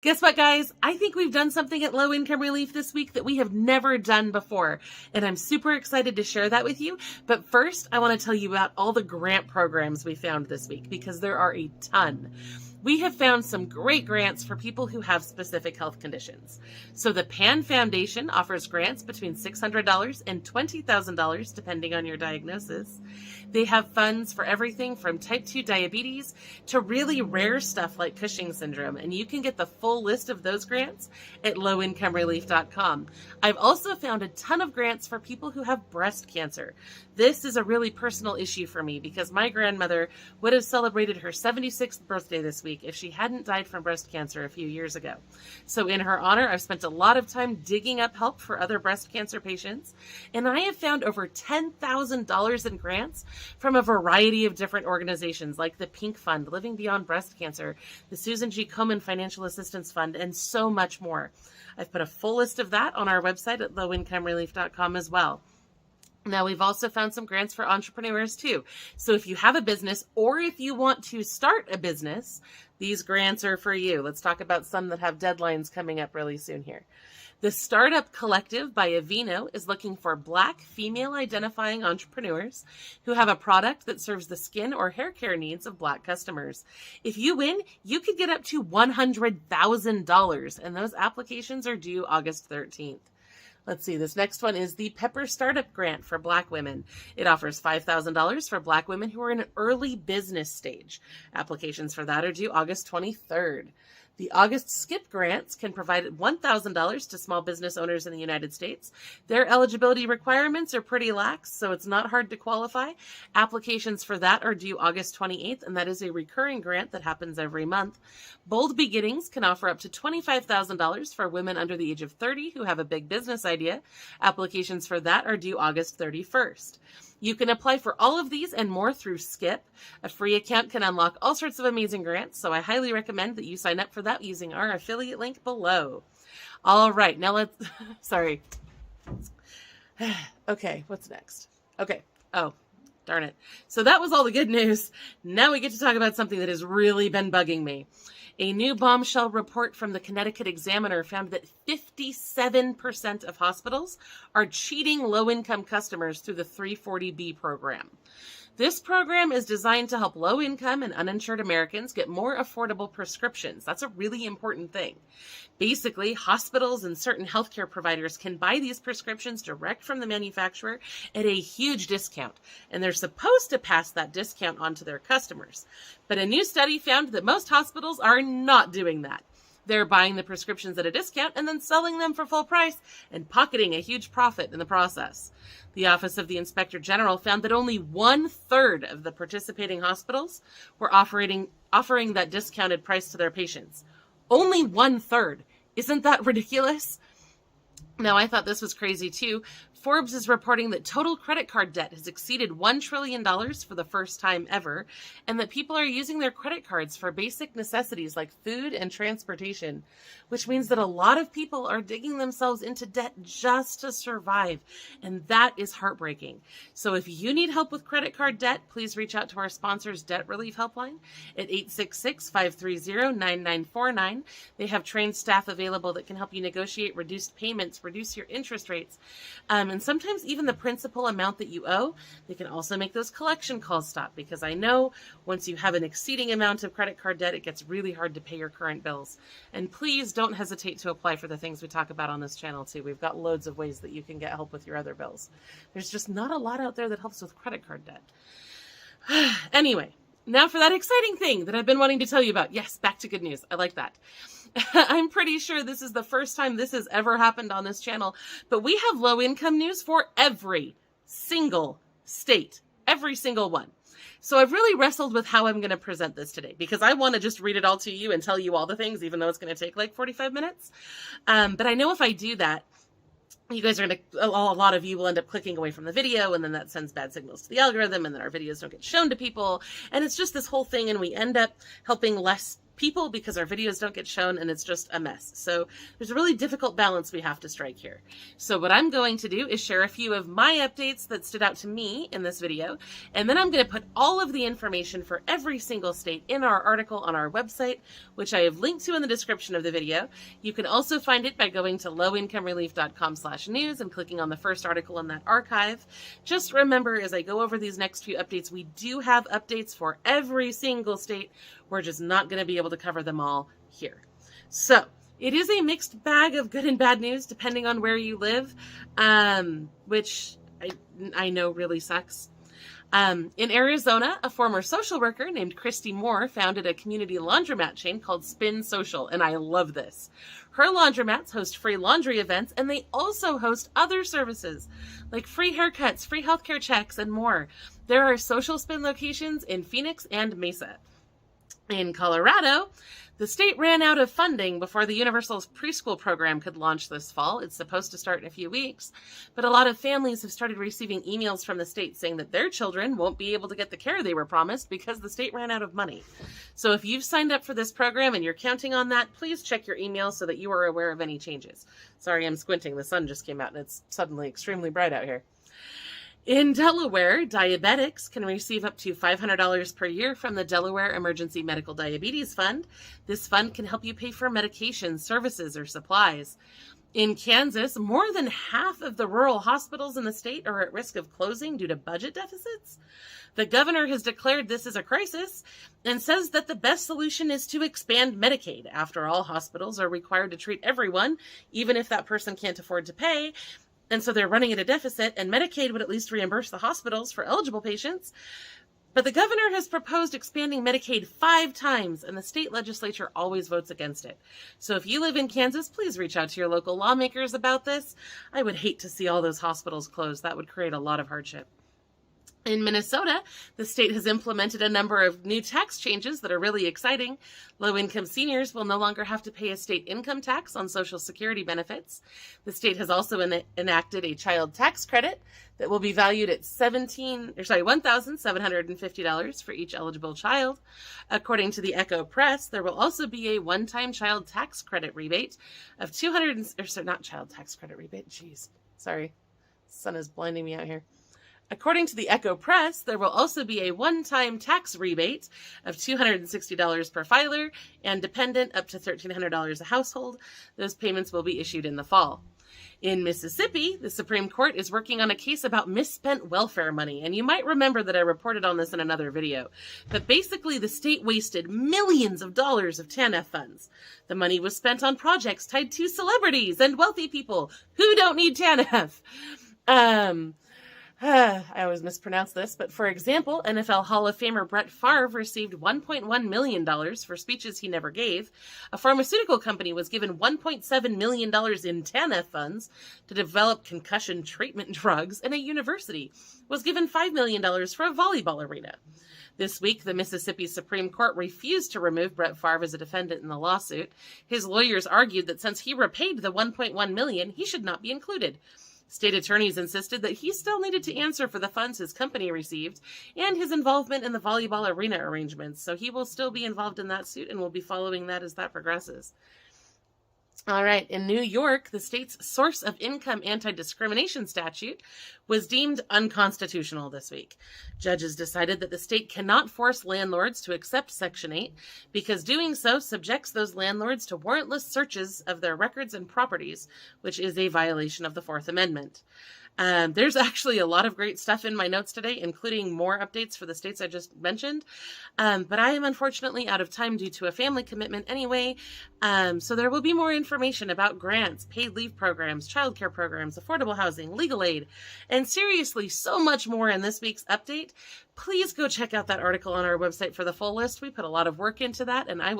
Guess what, guys? I think we've done something at Low Income Relief this week that we have never done before, and I'm super excited to share that with you. But first, I want to tell you about all the grant programs we found this week, because there are a ton. We have found some great grants for people who have specific health conditions. So the PAN Foundation offers grants between $600 and $20,000, depending on your diagnosis. They have funds for everything from type 2 diabetes to really rare stuff like Cushing's syndrome, and you can get the full list of those grants at lowincomerelief.com. I've also found a ton of grants for people who have breast cancer. This is a really personal issue for me because my grandmother would have celebrated her 76th birthday this week if she hadn't died from breast cancer a few years ago. So in her honor, I've spent a lot of time digging up help for other breast cancer patients, and I have found over $10,000 in grants from a variety of different organizations like the Pink Fund, Living Beyond Breast Cancer, the Susan G. Komen Financial Assistance Fund, and so much more. I've put a full list of that on our website at lowincomerelief.com as well. Now, we've also found some grants for entrepreneurs too. So if you have a business or if you want to start a business, these grants are for you. Let's talk about some that have deadlines coming up really soon here. The Startup Collective by Aveeno is looking for Black female identifying entrepreneurs who have a product that serves the skin or hair care needs of Black customers. If you win, you could get up to $100,000, and those applications are due August 13th. Let's see, this next one is the Pepper Startup Grant for Black women. It offers $5,000 for Black women who are in an early business stage. Applications for that are due August 23rd. The August Skip grants can provide $1,000 to small business owners in the United States. Their eligibility requirements are pretty lax, so it's not hard to qualify. Applications for that are due August 28th, and that is a recurring grant that happens every month. Bold Beginnings can offer up to $25,000 for women under the age of 30 who have a big business idea. Applications for that are due August 31st. You can apply for all of these and more through Skip. A free account can unlock all sorts of amazing grants, so I highly recommend that you sign up for that using our affiliate link below. All right, now let's, sorry. Okay, what's next? Okay, oh, darn it. So that was all the good news. Now we get to talk about something that has really been bugging me. A new bombshell report from the Connecticut Examiner found that 57% of hospitals are cheating low-income customers through the 340B program. This program is designed to help low-income and uninsured Americans get more affordable prescriptions. That's a really important thing. Basically, hospitals and certain healthcare providers can buy these prescriptions direct from the manufacturer at a huge discount, and they're supposed to pass that discount on to their customers. But a new study found that most hospitals are not doing that. They're buying the prescriptions at a discount and then selling them for full price and pocketing a huge profit in the process. The Office of the Inspector General found that only 1/3 of the participating hospitals were offering that discounted price to their patients. Only 1/3. Isn't that ridiculous? Now, I thought this was crazy too. Forbes is reporting that total credit card debt has exceeded $1 trillion for the first time ever, and that people are using their credit cards for basic necessities like food and transportation, which means that a lot of people are digging themselves into debt just to survive, and that is heartbreaking. So if you need help with credit card debt, please reach out to our sponsor's Debt Relief Helpline at 866-530-9949. They have trained staff available that can help you negotiate reduced payments, reduce your interest rates, and sometimes even the principal amount that you owe. They can also make those collection calls stop, because I know once you have an exceeding amount of credit card debt, it gets really hard to pay your current bills. And please don't hesitate to apply for the things we talk about on this channel too. We've got loads of ways that you can get help with your other bills. There's just not a lot out there that helps with credit card debt. Anyway, now for that exciting thing that I've been wanting to tell you about. Yes, back to good news. I like that. I'm pretty sure this is the first time this has ever happened on this channel, but we have low income news for every single state, every single one. So I've really wrestled with how I'm going to present this today, because I want to just read it all to you and tell you all the things, even though it's going to take like 45 minutes. But I know if I do that, you guys are going to, a lot of you will end up clicking away from the video, and then that sends bad signals to the algorithm, and then our videos don't get shown to people. And it's just this whole thing, and we end up helping less people because our videos don't get shown and it's just a mess. So there's a really difficult balance we have to strike here. So what I'm going to do is share a few of my updates that stood out to me in this video, and then I'm going to put all of the information for every single state in our article on our website, which I have linked to in the description of the video. You can also find it by going to lowincomerelief.com/news and clicking on the first article in that archive. Just remember, as I go over these next few updates, we do have updates for every single state. We're just not going to be able to cover them all here. So it is a mixed bag of good and bad news depending on where you live, which I know really sucks. In Arizona, a former social worker named Christy Moore founded a community laundromat chain called Spin Social, and I love this. Her laundromats host free laundry events, and they also host other services like free haircuts, free healthcare checks, and more. There are Social Spin locations in Phoenix and Mesa. In Colorado, the state ran out of funding before the Universal Preschool program could launch this fall. It's supposed to start in a few weeks, but a lot of families have started receiving emails from the state saying that their children won't be able to get the care they were promised because the state ran out of money. So if you've signed up for this program and you're counting on that, please check your email so that you are aware of any changes. Sorry, I'm squinting. The sun just came out and it's suddenly extremely bright out here. In Delaware, diabetics can receive up to $500 per year from the Delaware Emergency Medical Diabetes Fund. This fund can help you pay for medications, services, or supplies. In Kansas, more than half of the rural hospitals in the state are at risk of closing due to budget deficits. The governor has declared this is a crisis and says that the best solution is to expand Medicaid. After all, hospitals are required to treat everyone, even if that person can't afford to pay. And so they're running at a deficit, and Medicaid would at least reimburse the hospitals for eligible patients. But the governor has proposed expanding Medicaid 5 times, and the state legislature always votes against it. So if you live in Kansas, please reach out to your local lawmakers about this. I would hate to see all those hospitals closed. That would create a lot of hardship. In Minnesota, the state has implemented a number of new tax changes that are really exciting. Low-income seniors will no longer have to pay a state income tax on Social Security benefits. The state has also enacted a child tax credit that will be valued at $1,750 for each eligible child. According to the Echo Press, there will also be a one-time child tax credit rebate of not child tax credit rebate. Jeez, sorry, the sun is blinding me out here. According to the Echo Press, there will also be a one-time tax rebate of $260 per filer and dependent up to $1,300 a household. Those payments will be issued in the fall. In Mississippi, the Supreme Court is working on a case about misspent welfare money, and you might remember that I reported on this in another video. But basically, the state wasted millions of dollars of TANF funds. The money was spent on projects tied to celebrities and wealthy people who don't need TANF. I always mispronounce this, but for example, NFL Hall of Famer Brett Favre received $1.1 million for speeches he never gave. A pharmaceutical company was given $1.7 million in TANF funds to develop concussion treatment drugs, and a university was given $5 million for a volleyball arena. This week, the Mississippi Supreme Court refused to remove Brett Favre as a defendant in the lawsuit. His lawyers argued that since he repaid the $1.1 million, he should not be included. State attorneys insisted that he still needed to answer for the funds his company received and his involvement in the volleyball arena arrangements, so he will still be involved in that suit and will be following that as that progresses. All right, in New York, the state's source of income anti-discrimination statute was deemed unconstitutional this week. Judges decided that the state cannot force landlords to accept Section 8 because doing so subjects those landlords to warrantless searches of their records and properties, which is a violation of the Fourth Amendment. There's actually a lot of great stuff in my notes today, including more updates for the states I just mentioned. But I am unfortunately out of time due to a family commitment anyway. So there will be more information about grants, paid leave programs, childcare programs, affordable housing, legal aid, and seriously, so much more in this week's update. Please go check out that article on our website for the full list. We put a lot of work into that, and I will